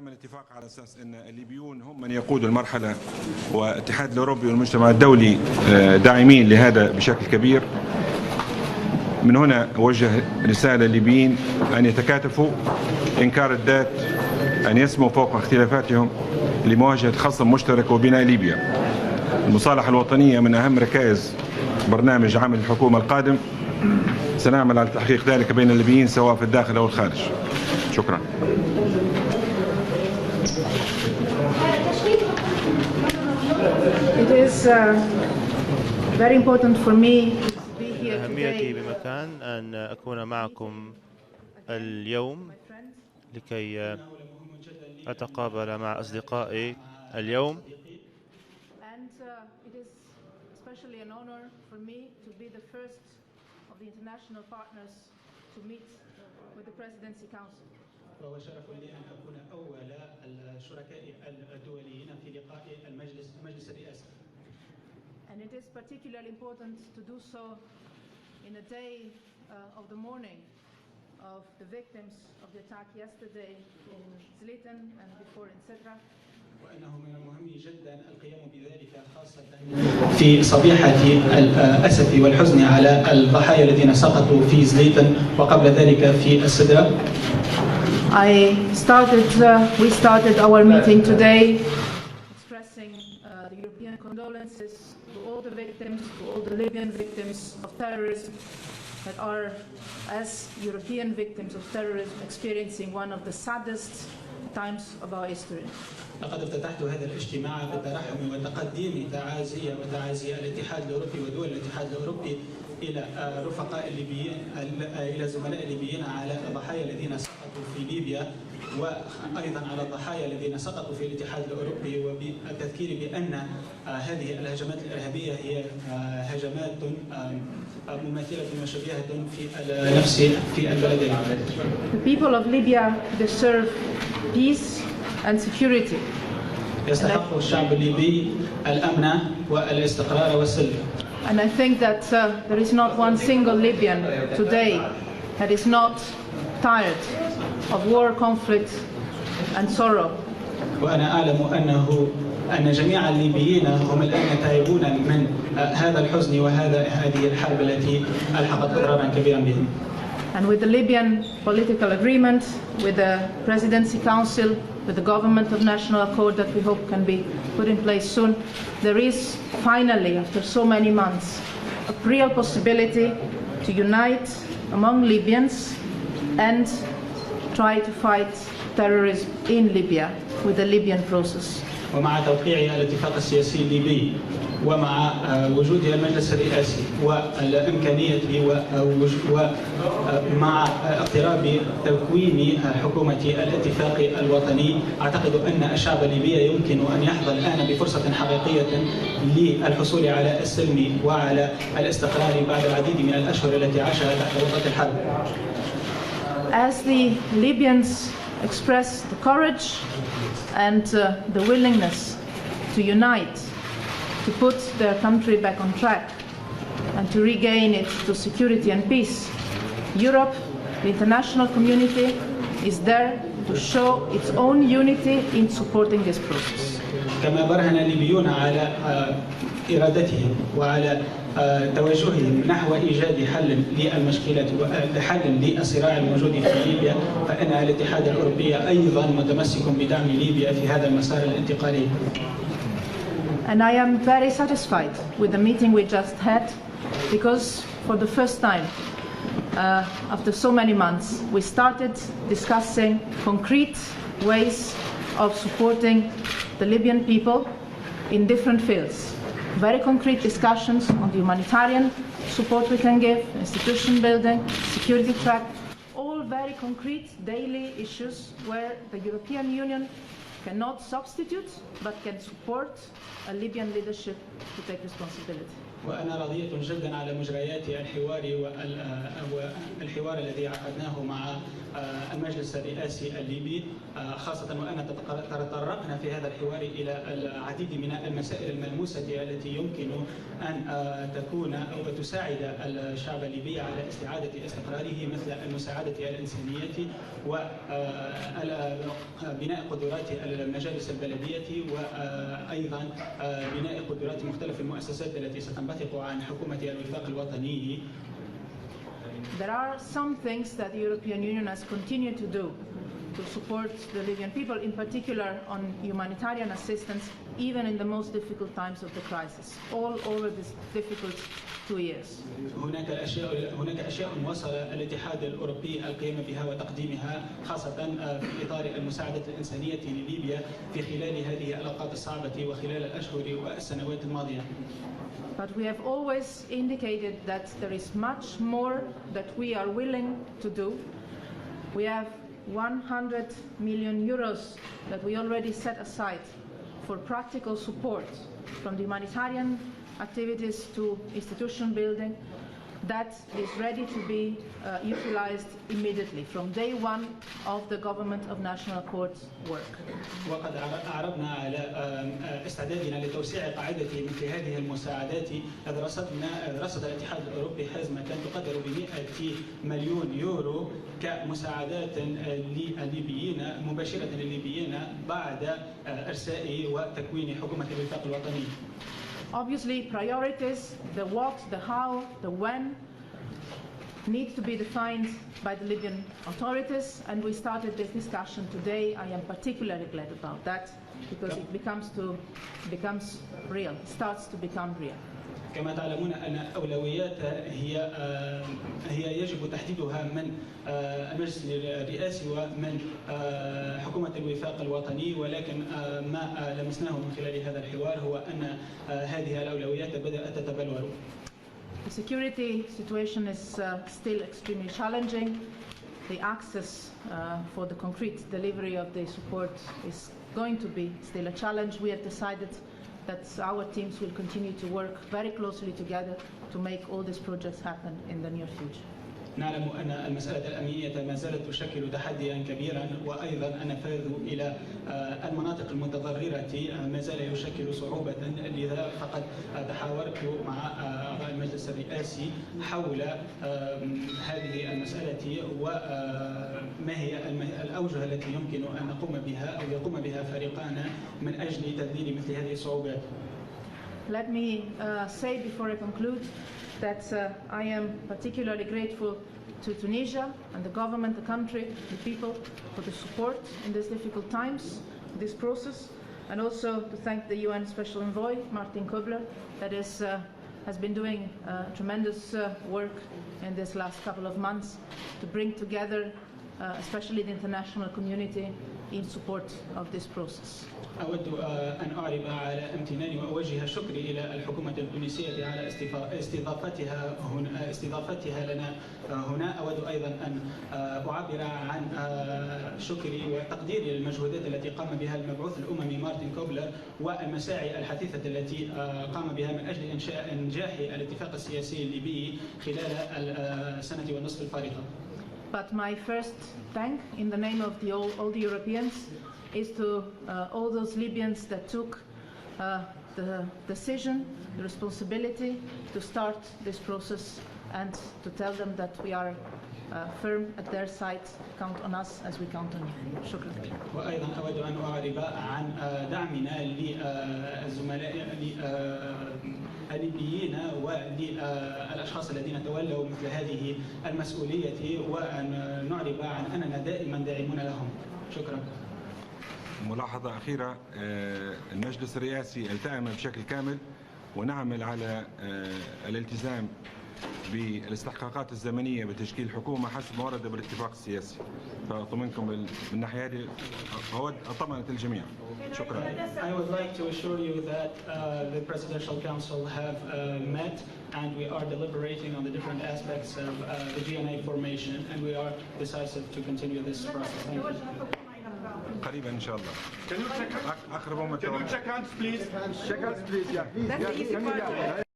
تم الاتفاق على أساس أن الليبيون هم من يقودوا المرحلة، والاتحاد الأوروبي والمجتمع الدولي داعمين لهذا بشكل كبير. من هنا أوجه رسالة للليبيين أن يتكاتفوا، إنكار الذات، أن يسموا فوق اختلافاتهم لمواجهة خصم مشترك وبناء ليبيا. المصالحة الوطنية من أهم ركائز برنامج عمل الحكومة القادم. سنعمل على تحقيق ذلك بين الليبيين سواء في الداخل أو الخارج. شكرا. It is very important for me to be here أهميتي today. بمكان أن أكون معكم اليوم لكي أتقابل مع أصدقائي اليوم. And it is especially an honor for me to be the first of the international partners to meet with the Presidency Council. وهو شرف لي أن أكون أول الشركاء الدوليين في لقاء مجلس الرئاسة. And it is particularly important to do so in a day of the mourning of the victims of the attack yesterday in Zliten and before in Sedra. وأنه من المهم جدا القيام بذلك خاصة في صبيحة الأسف والحزن على الضحايا الذين سقطوا في زليتن وقبل ذلك في السدرة. We started our meeting today expressing the European condolences to all the victims, to all the Libyan victims of terrorism that are, as European victims of terrorism, experiencing one of the saddest times of our history. لقد افتتحت هذا الاجتماع بالترحم وتقديم تعازي الاتحاد الأوروبي ودول الاتحاد الأوروبي إلى رفقاء الليبيين، إلى زملاء الليبيين على الضحايا الذين سقطوا في ليبيا، وأيضا على الضحايا الذين سقطوا في الاتحاد الأوروبي، وبالتذكير بأن هذه الهجمات الإرهابية هي هجمات مماثلة وشبيهة في نفس في البلدين. The people of Libya deserve peace and security. يستحق الشعب الليبي الأمن والاستقرار والسلم. And I think that there is not one single Libyan today that is not tired of war, conflict and sorrow. وأنا أعلم أن جميع الليبيين هم الآن تائبون من هذا الحزن هذه الحرب التي ألحقت أضرارا كبيرا بهم. And with the Libyan political agreement, with the Presidency Council, with the Government of National Accord that we hope can be put in place soon, there is finally, after so many months, a real possibility to unite among Libyans and try to fight terrorism in Libya with the Libyan process. ومع توقيع الاتفاق السياسي الليبي ومع وجود المجلس الرئاسي والإمكانية ومع اقتراب تكوين حكومة الاتفاق الوطني، أعتقد أن الشعب الليبي يمكن أن يحظى الآن بفرصة حقيقية للحصول على السلم وعلى الاستقرار بعد العديد من الأشهر التي عاشها تحت وطأة الحرب. As the Libyans express the courage and the willingness to unite, to put their country back on track and to regain it to security and peace, Europe, the international community, is there to show its own unity in supporting this process. كما برهن الليبيون على إرادتهم وعلى توجههم نحو إيجاد حل للمشكلة وحل للصراع الموجود في ليبيا، فإن الاتحاد الأوروبي أيضا متمسك بدعم ليبيا في هذا المسار الانتقالي. And I am very satisfied with the meeting we just had, because for the first time after so many months we started discussing concrete ways of supporting the Libyan people in different fields. Very concrete discussions on the humanitarian support we can give, institution building, security track, all very concrete daily issues where the European Union cannot substitute but can support a Libyan leadership to take responsibility. وأنا راضية جدا على مجريات الحوار الذي عقدناه مع المجلس الرئاسي الليبي، خاصة وأن تطرقنا في هذا الحوار إلى العديد من المسائل الملموسة التي يمكن أن تكون أو تساعد الشعب الليبي على استعادة استقراره، مثل المساعدة الإنسانية وبناء قدرات المجالس البلدية، وأيضا بناء قدرات مختلف المؤسسات التي ستنبثق عن حكومة الوفاق الوطني. There are some things that the European Union has continued to do to support the Libyan people, in particular on humanitarian assistance, even in the most difficult times of the crisis, all over these difficult 2 years. هناك أشياء وصل الاتحاد الأوروبي القيام بها وتقديمها، خاصة في إطار المساعدة الإنسانية لليبيا في خلال هذه الأوقات الصعبة وخلال الأشهر والسنوات الماضية. But we have always indicated that there is much more that we are willing to do. We have 100 million euros that we already set aside for practical support, from the humanitarian activities to institution building, that is ready to be utilized immediately from day one of the Government of National Accord work. وقد أعربنا على استعدادنا لتوسيع قاعدة مثل هذه المساعدات. رصد الاتحاد الأوروبي حزمة تقدر ب100 مليون يورو كمساعدات للليبيين مباشرة للليبيين بعد إرساء وتكوين حكومة الوفاق الوطني. Obviously, priorities, the what, the how, the when, need to be defined by the Libyan authorities, and we started this discussion today. I am particularly glad about that, because it becomes real, it starts to become real. كما تعلمون أن الأولويات هي يجب تحديدها من المجلس الرئاسي ومن حكومة الوفاق الوطني، ولكن ما لمسناه من خلال هذا الحوار هو أن هذه الأولويات بدأت تتبلور. The security situation is still extremely challenging. The access for the concrete delivery of the support is going to be still a challenge. We have decided that our teams will continue to work very closely together to make all these projects happen in the near future. نعلم أن المسألة الأمنية ما زالت تشكل تحديا كبيرا، وأيضا النفاذ إلى المناطق المتضررة ما زال يشكل صعوبة. لذا فقد تحاورت مع أعضاء المجلس الرئاسي حول هذه المسألة وما هي الأوجه التي يمكن أن نقوم بها أو يقوم بها فريقان من أجل تذليل مثل هذه الصعوبات. Let me say before I conclude that I am particularly grateful to Tunisia and the government, the country, the people for the support in these difficult times, this process, and also to thank the UN Special Envoy, Martin Kobler, that has been doing tremendous work in this last couple of months to bring together especially the international community in support of this process. أود أن أعرب على امتناني وأوجه شكري إلى الحكومة التونسية على استضافتها لنا هنا. أود أيضا أن أعبر عن شكري وتقديري للمجهودات التي قام بها المبعوث الأممي مارتن كوبلر والمساعي الحثيثة التي قام بها من أجل إنجاح الاتفاق السياسي الليبي خلال السنة والنصف الفارطة. But my first thank in the name of all the Europeans is to all those Libyans that took the decision, the responsibility to start this process, and to tell them that we are firm at their side. Count on us as we count on you. شكرا. وأيضا أود أن أعرب عن دعمنا للزملاء الليبيين وللأشخاص الذين تولوا مثل هذه المسؤولية، وأن نعرب عن أننا دائما داعمون لهم. شكرا. ملاحظة أخيرة، المجلس الرئاسي التزم بشكل كامل ونعمل على الالتزام بالاستحقاقات الزمنية بتشكيل حكومة حسب ما ورد بالاتفاق السياسي. فأطمئنكم من الناحية هذه، أود أطمئن الجميع. شكرا. I would like to assure you that the Presidential Council have met and we are deliberating on the different aspects of the GNA formation, and we are decisive to continue this process. Thank you. قريبا إن شاء الله. Can you check أقرب ما Can you check hands, please? Check hands, please. Yeah. That's the easy part.